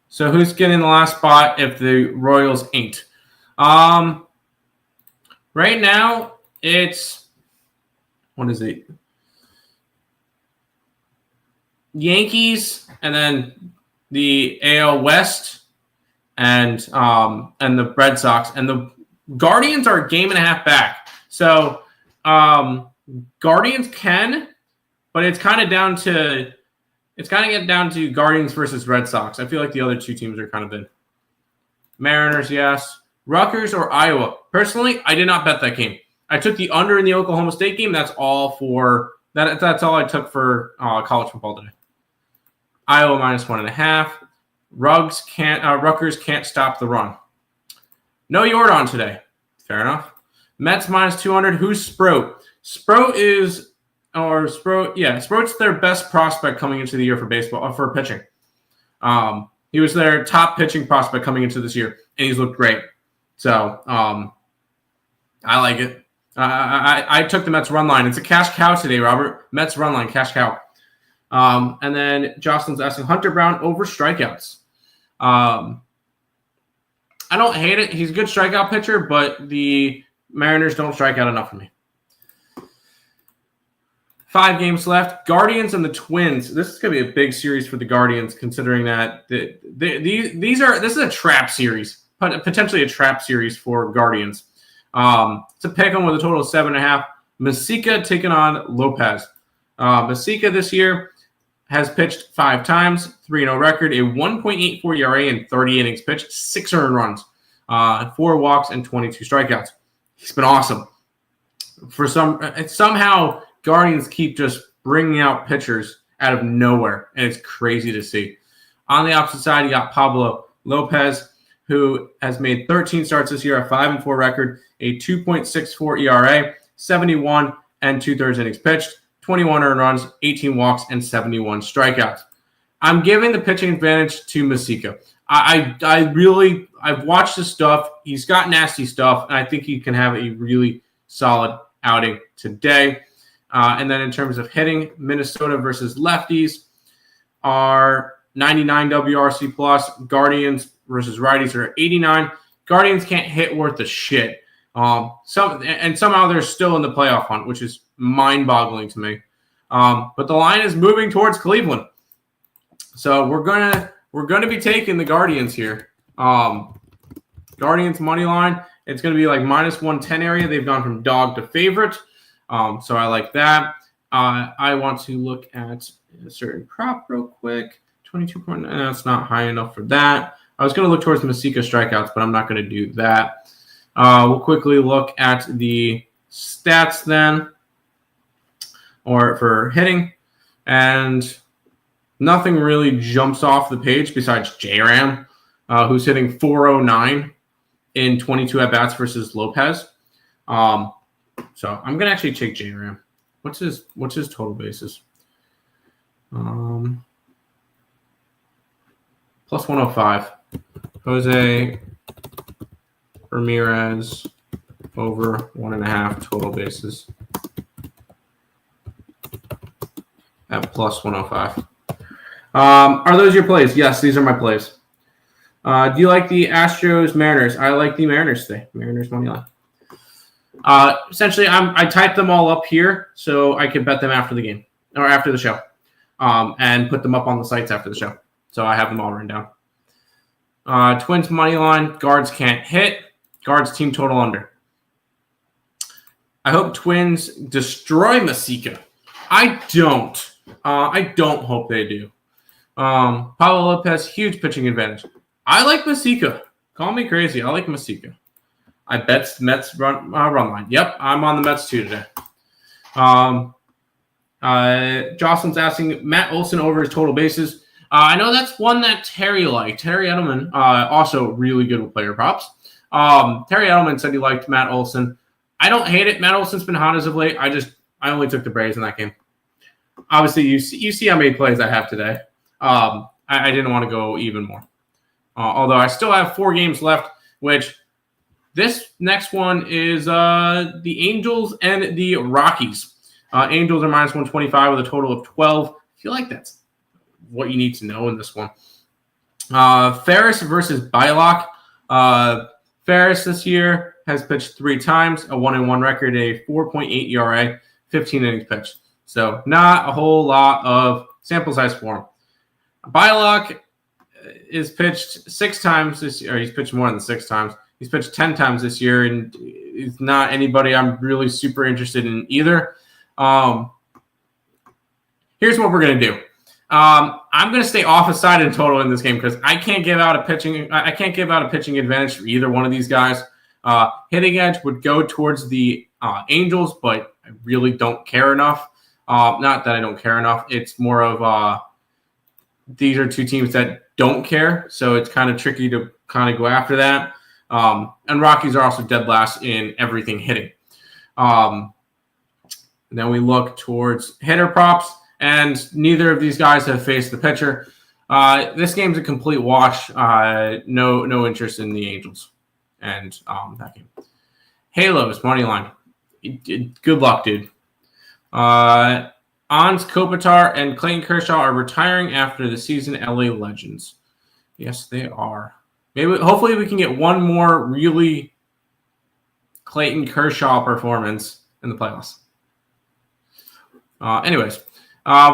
So who's getting the last spot if the Royals ain't? Right now, it's what is it? Yankees, and then the AL West, and the Red Sox, and the Guardians are a game and a half back. So Guardians can, but it's kind of getting down to Guardians versus Red Sox. I feel like the other 2 teams are kind of in. Mariners, yes. Rutgers or Iowa. Personally, I did not bet that game. I took the under in the Oklahoma State game. That's all for that. That's all I took for college football today. Iowa -1.5. Rutgers can't stop the run. No Jordan today. Fair enough. Mets -200. Who's Sproat? Sproat's their best prospect coming into the year for baseball, for pitching. He was their top pitching prospect coming into this year, and he's looked great. So I like it. I took the Mets run line. It's a cash cow today, Robert. Mets run line, cash cow. And then Jocelyn's asking Hunter Brown over strikeouts. I don't hate it. He's a good strikeout pitcher, but the Mariners don't strike out enough for me. 5 games left. Guardians and the Twins. This is going to be a big series for the Guardians, considering that this is a trap series, potentially a trap series for Guardians. It's a pick 'em with a total of 7.5. Mesika taking on Lopez. Mesika this year has pitched 5 times, 3-0 record, a 1.84 ERA in 30 innings pitched, 6 earned runs, 4 walks, and 22 strikeouts. He's been awesome. Somehow Guardians keep just bringing out pitchers out of nowhere, and it's crazy to see. On the opposite side, you got Pablo Lopez, who has made 13 starts this year, a 5-4 record, a 2.64 ERA, 71 and 2/3 innings pitched, 21 earned runs, 18 walks, and 71 strikeouts. I'm giving the pitching advantage to Mesika. I've watched his stuff. He's got nasty stuff, and I think he can have a really solid outing today. And then in terms of hitting, Minnesota versus lefties are 99 WRC plus. Guardians versus righties are 89. Guardians can't hit worth a shit. Somehow they're still in the playoff hunt, which is mind-boggling to me. But the line is moving towards Cleveland, so we're gonna be taking the Guardians here. Guardians money line. It's gonna be like -110 area. They've gone from dog to favorite, so I like that. I want to look at a certain prop real quick. 22 point. That's not high enough for that. I was gonna look towards Mesika strikeouts, but I'm not gonna do that. We'll quickly look at the stats then, or for hitting, and nothing really jumps off the page besides J-Ram, who's hitting 409 in 22 at-bats versus Lopez. So I'm going to actually take J-Ram. What's his total bases? Plus 105. Jose Ramirez over 1.5 total bases at plus 105. Are those your plays? Yes, these are my plays. Do you like the Astros Mariners? I like the Mariners today. Mariners money line. Essentially, I typed them all up here so I could bet them after the game or after the show, and put them up on the sites after the show. So I have them all written down. Twins money line. Guards can't hit. Guards team total under. I hope Twins destroy Mesika. I don't hope they do. Pablo Lopez, huge pitching advantage. I like Mesika. Call me crazy. I like Mesika. I bet Mets run line. Yep, I'm on the Mets too today. Jocelyn's asking Matt Olson over his total bases. I know that's one that Terry liked. Terry Edelman, also really good with player props. Terry Edelman said he liked Matt Olson. I don't hate it. Matt Olson's been hot as of late. I only took the Braves in that game. Obviously, you see how many plays I have today. I didn't want to go even more. Although I still have 4 games left, which this next one is the Angels and the Rockies. Angels are -125 with a total of 12. I feel like that's what you need to know in this one. Ferris versus Bylock. Ferris this year has pitched 3 times, a 1-1 record, a 4.8 ERA, 15 innings pitched. So not a whole lot of sample size for him. Bylock is pitched 6 times this year. Or he's pitched more than 6 times. He's pitched 10 times this year, and he's not anybody I'm really super interested in either. Here's what we're going to do. I'm going to stay off a side and total in this game because I can't give out a pitching advantage for either one of these guys. Hitting edge would go towards the Angels, but I really don't care enough. Not that I don't care enough. It's more of these are 2 teams that don't care, so it's kind of tricky to kind of go after that. And Rockies are also dead last in everything hitting. Then we look towards hitter props, and neither of these guys have faced the pitcher. This game's a complete wash. No interest in the Angels and that game. Halos money line. Good luck, dude. Ans Kopitar and Clayton Kershaw are retiring after the season. LA Legends. Yes, they are. Hopefully, we can get one more really Clayton Kershaw performance in the playoffs. Anyways,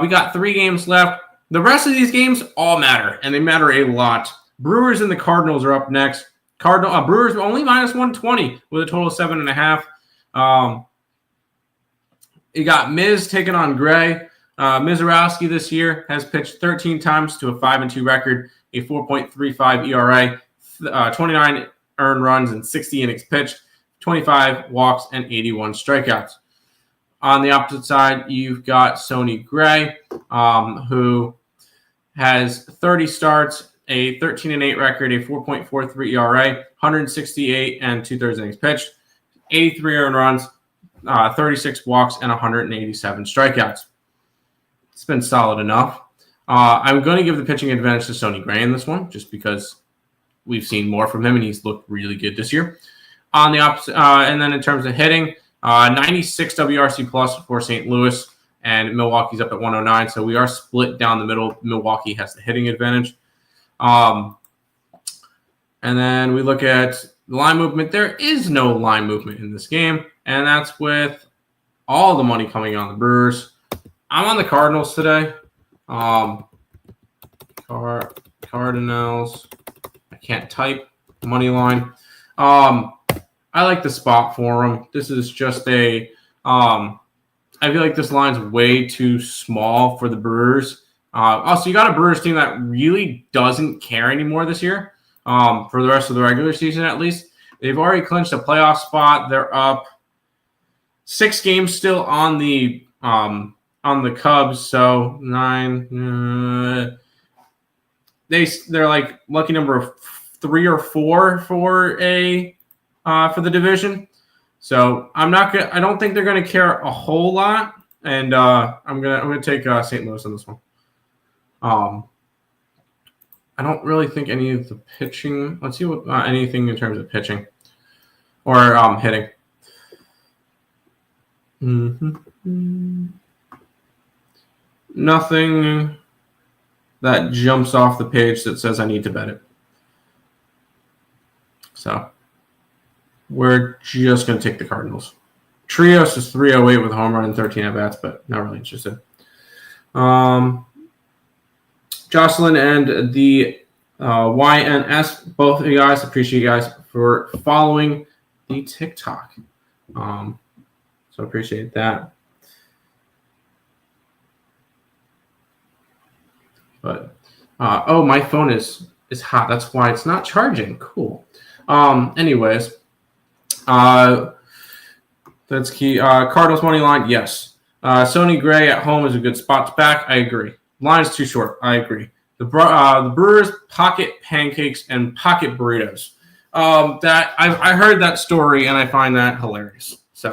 we got 3 games left. The rest of these games all matter, and they matter a lot. Brewers and the Cardinals are up next. Brewers only minus 120 with a total of 7.5. You got Miz taking on Gray. Mizorowski this year has pitched 13 times to a 5-2 record, a 4.35 ERA, 29 earned runs and 60 innings pitched, 25 walks and 81 strikeouts. On the opposite side, you've got Sonny Gray, who has 30 starts, a 13-8 record, a 4.43 ERA, 168 and 2/3 innings pitched, 83 earned runs, 36 walks, and 187 strikeouts. It's been solid enough. I'm going to give the pitching advantage to Sonny Gray in this one, just because we've seen more from him, and he's looked really good this year. On the opposite, and then in terms of hitting, 96 WRC plus for St. Louis, and Milwaukee's up at 109. So we are split down the middle. Milwaukee has the hitting advantage. And then we look at the line movement. There is no line movement in this game, and that's with all the money coming on the Brewers. I'm on the Cardinals today. Cardinals. I can't type. Money line. I like the spot for them. This is just a I feel like this line's way too small for the Brewers. Also, you got a Brewers team that really doesn't care anymore this year, for the rest of the regular season at least. They've already clinched a playoff spot. They're up 6 games still on the Cubs, so 9. They're like lucky number 3 or 4 for the division. So I don't think they're gonna care a whole lot, and I'm gonna take St. Louis on this one. I don't really think any of the pitching. Let's see what anything in terms of pitching or hitting. Nothing that jumps off the page that says I need to bet it. So we're just going to take the Cardinals. Trios is 308 with a home run and 13 at-bats, but not really interested. Jocelyn and the YNS, both of you guys, appreciate you guys for following the TikTok. So appreciate that. But my phone is hot. That's why it's not charging. Cool. Anyways, that's key. Cardinals money line, yes. Sonny Gray at home is a good spot to back. I agree. Line's too short. I agree. The Brewers pocket pancakes and pocket burritos. That I heard that story and I find that hilarious. So,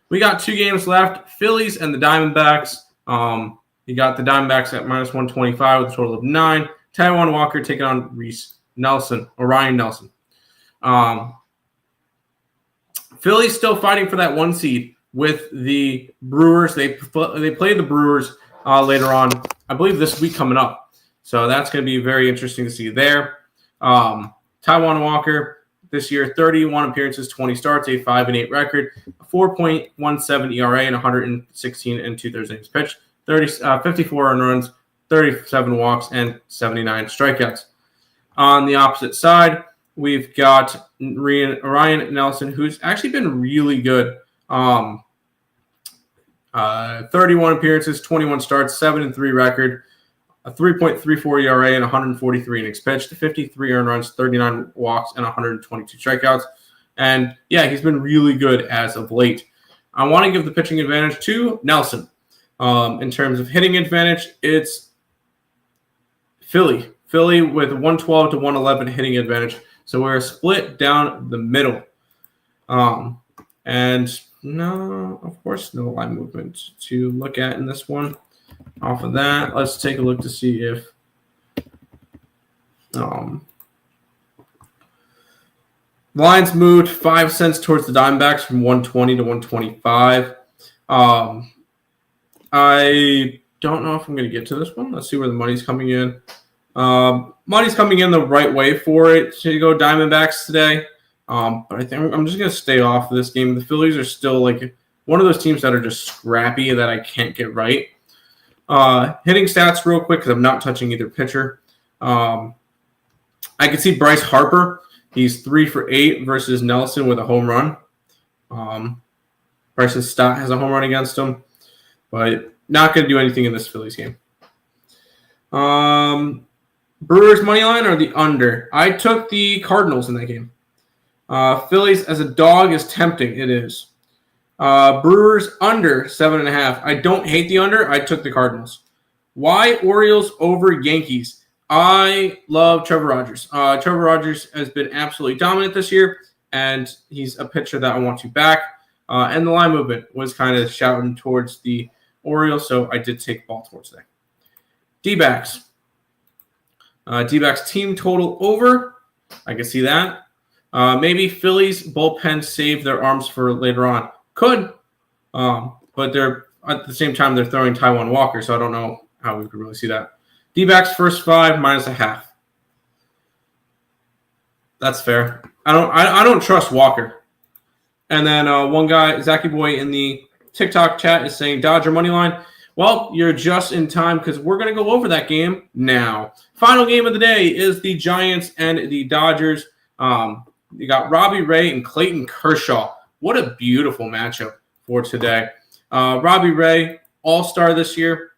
we got 2 games left. Phillies and the Diamondbacks. You got the Diamondbacks at minus 125 with a total of 9. Taijuan Walker taking on Ryan Nelson. Philly's still fighting for that 1 seed with the Brewers. They play the Brewers later on, I believe this week coming up. So that's going to be very interesting to see there. Taijuan Walker this year, 31 appearances, 20 starts, a 5-8 record, 4.17 ERA, and 116 and 2/3 innings pitched, 54 earned runs, 37 walks, and 79 strikeouts. On the opposite side, we've got Ryan Nelson, who's actually been really good. 31 appearances, 21 starts, 7-3 record, a 3.34 ERA, and 143 innings pitched, 53 earned runs, 39 walks, and 122 strikeouts. And yeah, he's been really good as of late. I want to give the pitching advantage to Nelson. In terms of hitting advantage, it's Philly with 112 to 111 hitting advantage. So we're split down the middle. And no, of course, no line movement to look at in this one. Off of that, let's take a look to see if lines moved 5 cents towards the Diamondbacks from 120 to 125. I don't know if I'm going to get to this one. Let's see where the money's coming in. Money's coming in the right way for it to go Diamondbacks today. But I think I'm just going to stay off of this game. The Phillies are still like one of those teams that are just scrappy that I can't get right. Hitting stats real quick because I'm not touching either pitcher. I can see Bryce Harper. He's 3 for 8 versus Nelson with a home run. Bryson Stott has a home run against him, but not going to do anything in this Phillies game. Brewers money line or the under? I took the Cardinals in that game. Phillies as a dog is tempting. It is. Brewers under 7.5. I don't hate the under. I took the Cardinals. Why Orioles over Yankees? I love Trevor Rogers. Trevor Rogers has been absolutely dominant this year, and he's a pitcher that I want to back. And the line movement was kind of shouting towards the Orioles, so I did take Baltimore today. D-backs. D-backs team total over. I can see that. Maybe Phillies bullpen save their arms for later on. Could. But they're at the same time they're throwing Taijuan Walker, so I don't know how we could really see that. D-backs first 5 -0.5. That's fair. I don't trust Walker. And then one guy, Zachy Boy, in the TikTok chat is saying Dodger money line. Well, you're just in time because we're going to go over that game now. Final game of the day is the Giants and the Dodgers. You got Robbie Ray and Clayton Kershaw. What a beautiful matchup for today. Robbie Ray, all-star this year,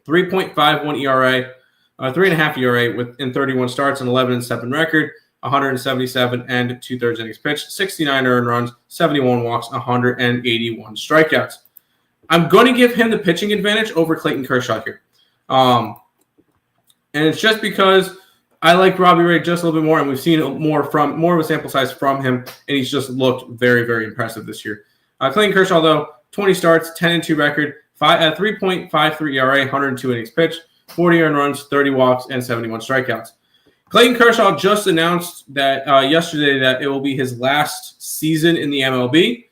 3.51 ERA, 3.5 ERA in 31 starts, an 11-7 record, 177 and 2/3 innings pitched, 69 earned runs, 71 walks, 181 strikeouts. I'm going to give him the pitching advantage over Clayton Kershaw here. And it's just because I like Robbie Ray just a little bit more, and we've seen more of a sample size from him, and he's just looked very, very impressive this year. Clayton Kershaw, though, 20 starts, 10-2 record, 3.53 ERA, 102 innings pitched, 40 earned runs, 30 walks, and 71 strikeouts. Clayton Kershaw just announced that yesterday that it will be his last season in the MLB.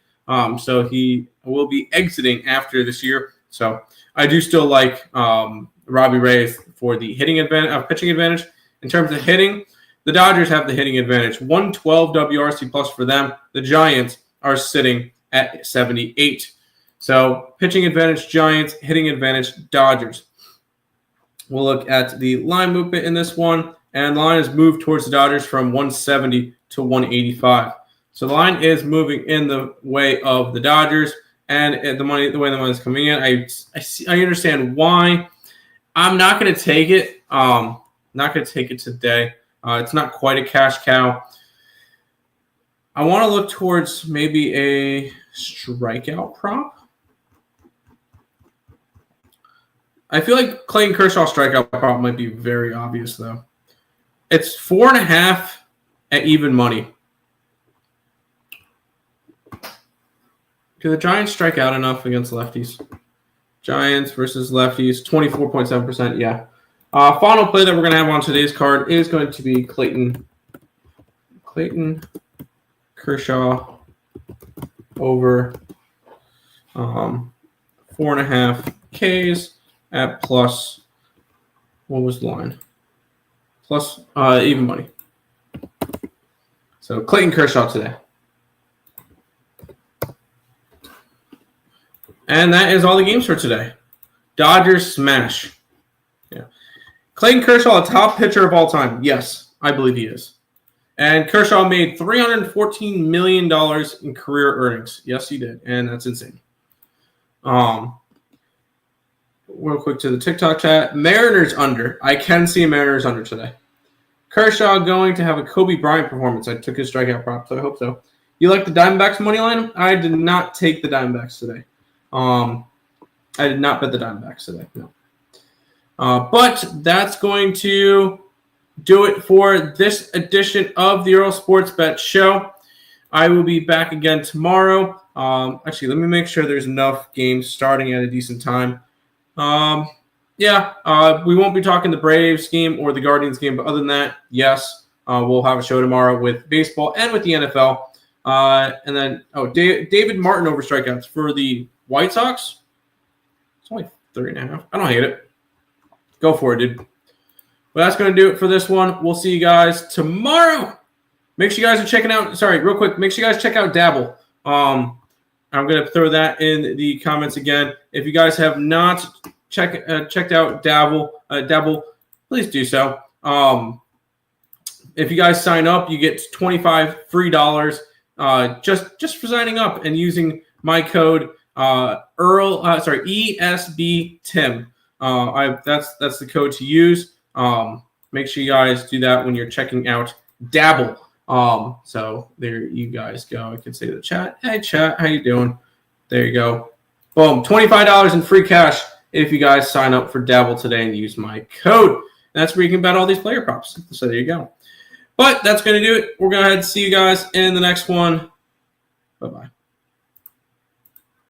So he will be exiting after this year. So I do still like Robbie Ray for the pitching advantage. In terms of hitting, the Dodgers have the hitting advantage. 112 WRC plus for them. The Giants are sitting at 78. So pitching advantage, Giants. Hitting advantage, Dodgers. We'll look at the line movement in this one. And the line has moved towards the Dodgers from 170 to 185. So the line is moving in the way of the Dodgers, and the way the money is coming in. I understand why. I'm not going to take it. Not going to take it today. It's not quite a cash cow. I want to look towards maybe a strikeout prop. I feel like Clayton Kershaw strikeout prop might be very obvious, though. It's 4.5 at even money. Do the Giants strike out enough against lefties? Giants versus lefties, 24.7%. Yeah. Final play that we're going to have on today's card is going to be Clayton Kershaw over 4.5 Ks at plus. What was the line? Plus even money. So Clayton Kershaw today. And that is all the games for today. Dodgers smash. Yeah. Clayton Kershaw, a top pitcher of all time. Yes, I believe he is. And Kershaw made $314 million in career earnings. Yes, he did. And that's insane. Real quick to the TikTok chat. Mariners under. I can see Mariners under today. Kershaw going to have a Kobe Bryant performance. I took his strikeout prop, so I hope so. You like the Diamondbacks money line? I did not take the Diamondbacks today. I did not bet the Diamondbacks today. No. But that's going to do it for this edition of the Earle Sports Bet Show. I will be back again tomorrow. Actually, let me make sure there's enough games starting at a decent time. We won't be talking the Braves game or the Guardians game, but other than that, yes, we'll have a show tomorrow with baseball and with the NFL. And then, David Martin over strikeouts for the White Sox. It's only 3.5. I don't hate it. Go for it, dude. But that's going to do it for this one. We'll see you guys tomorrow. Make sure you guys are checking out. Sorry, real quick. Make sure you guys check out Dabble. I'm gonna throw that in the comments again. If you guys have not checked out Dabble, please do so. If you guys sign up, you get $25 free just for signing up and using my code Earle. ESB Tim. That's the code to use. Make sure you guys do that when you're checking out Dabble. So there you guys go. I can say to the chat, hey chat, how you doing? There you go. Boom, $25 in free cash if you guys sign up for Dabble today and use my code. And that's where you can bet all these player props. So there you go. But that's going to do it. We're going to go ahead and see you guys in the next one. Bye-bye.